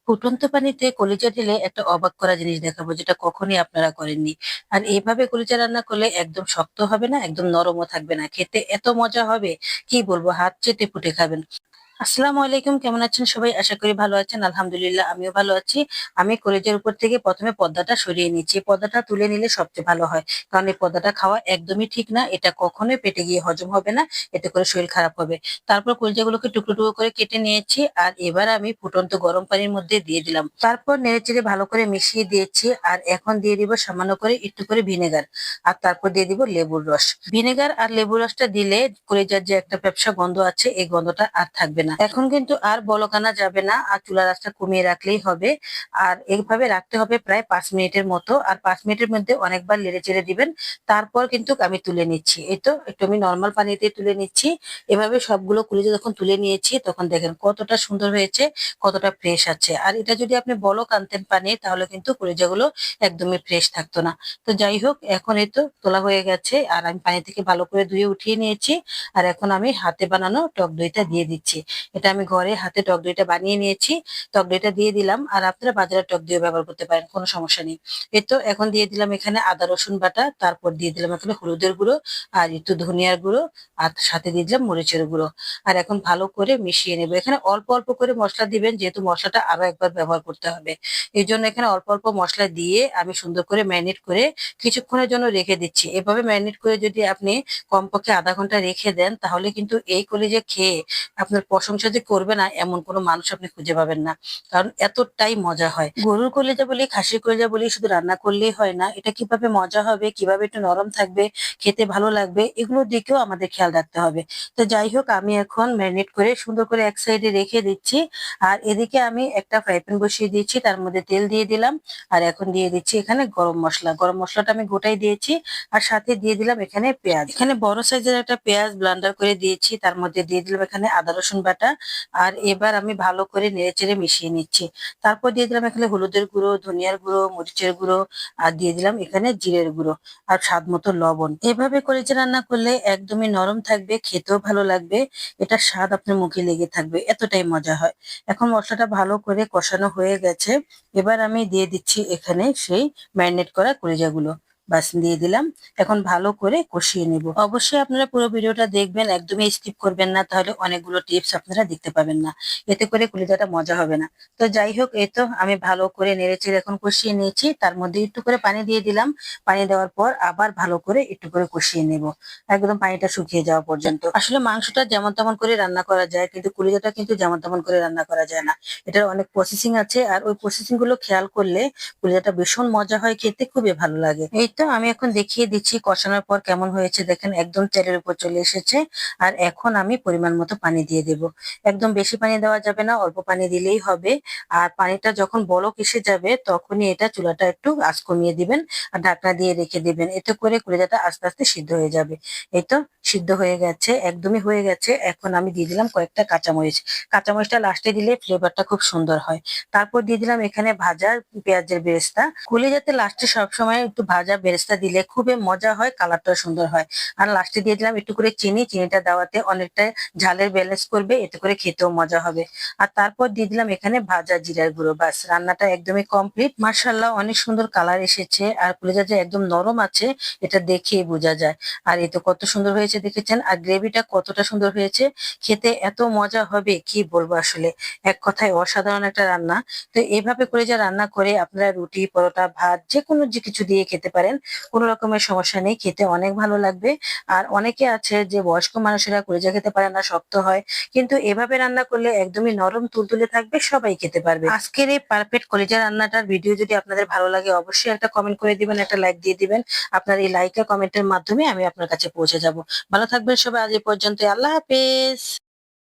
ফুটন্ত পানিতে কলিজা ঢেলে একটা অবাক করা জিনিস দেখাবো, যেটা কখনোই আপনারা করেননি। আর এইভাবে কলিজা রান্না করলে একদম শক্ত হবে না, একদম নরমও থাকবে না, খেতে এত মজা হবে কি বলবো, হাত চেটে পুটে খাবেন। আসসালামু আলাইকুম, কেমন আছেন সবাই? আশা করি ভালো আছেন। আলহামদুলিল্লাহ, আমিও ভালো আছি। আমি কলেজের উপর থেকে প্রথমে পর্দাটা সরিয়ে নিচ্ছি। পর্দাটা তুলে নিলে সবচেয়ে ভালো হয়, কারণ এই পর্দাটা খাওয়া একদমই ঠিক না। এটা কখনোই পেটে গিয়ে হজম হবে না, এতে করে শরীর খারাপ হবে। তারপর কলিজাগুলোকে টুকরো টুকরো করে কেটে নিয়েছি, আর এবার আমি ফুটন্ত গরম পানির মধ্যে দিয়ে দিলাম। তারপর নেড়েচেড়ে ভালো করে মিশিয়ে দিয়েছি, আর এখন দিয়ে দিব সামান্য করে একটু করে ভিনেগার। আর তারপর দিয়ে দিব লেবুর রস। ভিনেগার আর লেবুর রসটা দিলে কলিজার যে একটা ব্যবসা গন্ধ আছে, এই গন্ধটা আর থাকবে না। এখন কিন্তু আর বলক আনা যাবে না, আর চুলার আঁচটা কমিয়ে রাখলেই হবে। আর এইভাবে রাখতে হবে প্রায় 5 মিনিটের মতো। আর 5 মিনিটের মধ্যে অনেকবার নেড়ে চেড়ে দিবেন। তারপর কিন্তু আমি তুলে নিচ্ছি। এই তো একটু আমি নর্মাল পানিতে তুলে নিচ্ছি। এভাবে সবগুলো কলিজা যখন তুলে নিয়েছি, তখন দেখেন কতটা সুন্দর হয়েছে, কতটা ফ্রেশ আছে। আর এটা যদি আপনি বলক আনতেন পানি, তাহলে কিন্তু কলিজাগুলো একদমই ফ্রেশ থাকতো না। তো যাই হোক, এখন এই তো তোলা হয়ে গেছে, আর আমি পানি থেকে ভালো করে ধুয়ে উঠিয়ে নিয়েছি। আর এখন আমি হাতে বানানো টক দইটা দিয়ে দিচ্ছি। এটা আমি ঘরে হাতে টক দইটা বানিয়ে নিয়েছি। টক দইটা দিয়ে দিলাম, আর আপনারা বাজারের টক দইও ব্যবহার করতে পারেন, কোনো সমস্যা নেই। এই তো এখন দিয়ে দিলাম এখানে আদা রসুন বাটা, তারপর দিয়ে দিলাম এখানে হলুদের গুঁড়ো, আর একটু ধনিয়ার গুঁড়ো, আর সাথে দিয়ে দিলাম মরিচের গুঁড়ো। আর এখন ভালো করে মিশিয়ে নেবো। এখানে অল্প অল্প করে মশলা দিবেন, যেহেতু মশলাটা আরো একবার ব্যবহার করতে হবে। এই জন্য এখানে অল্প অল্প মশলা দিয়ে আমি সুন্দর করে ম্যারিনেট করে কিছুক্ষণের জন্য রেখে দিচ্ছি। এভাবে ম্যারিনেট করে যদি আপনি কমপক্ষে আধা ঘন্টা রেখে দেন, তাহলে কিন্তু এই কলিজা খেয়ে আপনার প্রশংসা যে করবে না, এমন কোনো মানুষ আপনি খুঁজে পাবেন না। কারণ এতটাই মজা হয়। গরুর কলিজা বলি, খাসির কলিজা বলি, শুধু রান্না করলেই হয় না, এটা কিভাবে মজা হবে, কিভাবে একটু নরম থাকবে, খেতে ভালো লাগবে, এগুলোর দিকেও আমাদের খেয়াল রাখতে হবে। তো যাই হোক, আমি এখন ম্যারিনেট করে সুন্দর করে এক সাইডে রেখে দিচ্ছি। আর এদিকে আমি একটা ফ্রাই প্যান বসিয়ে দিয়েছি, তার মধ্যে তেল দিয়ে দিলাম। আর এখন দিয়ে দিচ্ছি এখানে গরম মশলা। গরম মশলাটা আমি গোটাই দিয়েছি। আর সাথে দিয়ে দিলাম এখানে পেঁয়াজ। এখানে বড় সাইজের একটা পেঁয়াজ ব্লান্ডার করে দিয়েছি, তার মধ্যে দিয়ে দিলাম এখানে আদা রসুন বাটা। আর এবার আমি ভালো করে নেড়েচেড়ে মিশিয়ে নিচ্ছি। তারপর দিয়ে দিলাম এখানে হলুদের গুঁড়ো, ধনিয়ার গুঁড়ো, মরিচের গুঁড়ো, আর দিয়ে দিলাম এখানে জিরের গুঁড়ো, আর স্বাদ মতো লবণ। এভাবে কলিজা রান্না করলে একদমই নরম থাকবে, খেতেও ভালো লাগবে। এটার স্বাদ আপনার মুখে লেগে থাকবে, এতটাই মজা হয়। এখন মশলাটা ভালো করে কষানো হয়ে গেছে। এবার আমি দিয়ে দিচ্ছি এখানে সেই ম্যারিনেট করা কলিজাগুলো। বাস দিয়ে দিলাম। এখন ভালো করে কষিয়ে নেব। অবশ্যই আপনারা পুরো ভিডিওটা দেখবেন, একদমই স্কিপ করবেন না, তাহলে অনেকগুলো টিপস আপনারা দেখতে পাবেন না। এতে করে কলিজাটা মজা হবে না। তো যাই হোক, এই তো আমি ভালো করে নেড়েচেড়ে এখন কষিয়ে নিয়েছি। তার মধ্যে একটু করে পানি দিয়ে দিলাম। পানি দেওয়ার পর আবার ভালো করে একটু করে কষিয়ে নেব, একদম পানিটা শুকিয়ে যাওয়া পর্যন্ত। আসলে মাংসটা যেমন তেমন করে রান্না করা যায়, কিন্তু কলিজাটা কিন্তু যেমন তেমন করে রান্না করা যায় না। এটার অনেক প্রসেসিং আছে, আর ওই প্রসেসিং গুলো খেয়াল করলে কলিজাটা ভীষণ মজা হয়, খেতে খুবই ভালো লাগে। এই তো আমি এখন দেখিয়ে দিচ্ছি কষানোর পর কেমন হয়েছে। দেখেন একদম তেলের উপর চলে এসেছে। আর এখন আমি পরিমাণ মতো পানি দিয়ে দেব। একদম বেশি পানি দেওয়া যাবে না, অল্প পানি দিলেই হবে। আর পানিটা যখন বলক এসে যাবে, তখনই এটা চুলাটা একটু আঁচ কমিয়ে দিবেন, আর ঢাকনা দিয়ে রেখে দিবেন। এতে করে কলিজাটা আস্তে আস্তে সিদ্ধ হয়ে যাবে। এই তো সিদ্ধ হয়ে গেছে, একদমই হয়ে গেছে। এখন আমি দিয়ে দিলাম কয়েকটা কাঁচামরিচ। কাঁচামরিচটা লাস্টে দিলে ফ্লেভারটা খুব সুন্দর হয়। তারপর দিয়ে দিলাম এখানে ভাজা পেঁয়াজের বেরেস্তা। কলিজাতে লাস্টে সবসময় একটু ভাজা বেরেস্তা দিলে খুবই মজা হয়, কালারটাও সুন্দর হয়। আর লাস্টে দিয়ে দিলাম একটু করে চিনি। চিনিটা দেওয়াতে অনেকটা ঝালের ব্যালেন্স করবে, এতে করে খেতেও মজা হবে। আর তারপর দিয়ে দিলাম এখানে ভাজা জিরার গুঁড়ো। বাস, রান্নাটা একদমই কমপ্লিট। মার্শাল্লাহ, অনেক সুন্দর কালার এসেছে। আর কলিজা যে একদম নরম আছে, এটা দেখেই বোঝা যায়। আর এই তো কত সুন্দর হয়েছে দেখেছেন, আর গ্রেভিটা কতটা সুন্দর হয়েছে। খেতে এত মজা হবে কি বলবো আসলে, এক কথায় অসাধারণ একটা রান্না। তো এভাবে করে যা রান্না করে আপনারা রুটি, পরোটা, ভাত, যে কোনো যে কিছু দিয়ে খেতে পারেন, কোনো রকমের সমস্যা নেই, খেতে অনেক ভালো লাগবে। আর অনেকে আছে যে বয়স্ক মানুষেরা কলিজা খেতে পারে না, শক্ত হয়, কিন্তু এভাবে রান্না করলে একদমই নরম তুলতুলে থাকবে, সবাই খেতে পারবে। আজকের এই পারফেক্ট কলিজা রান্নাটার ভিডিও যদি আপনাদের ভালো লাগে, অবশ্যই একটা কমেন্ট করে দিবেন, একটা লাইক দিয়ে দিবেন। আপনার এই লাইক আর কমেন্টের মাধ্যমে আমি আপনার কাছে পৌঁছে যাব। ভালো থাকবেন সবাই, আজ এই পর্যন্ত, আল্লাহ হাফেজ।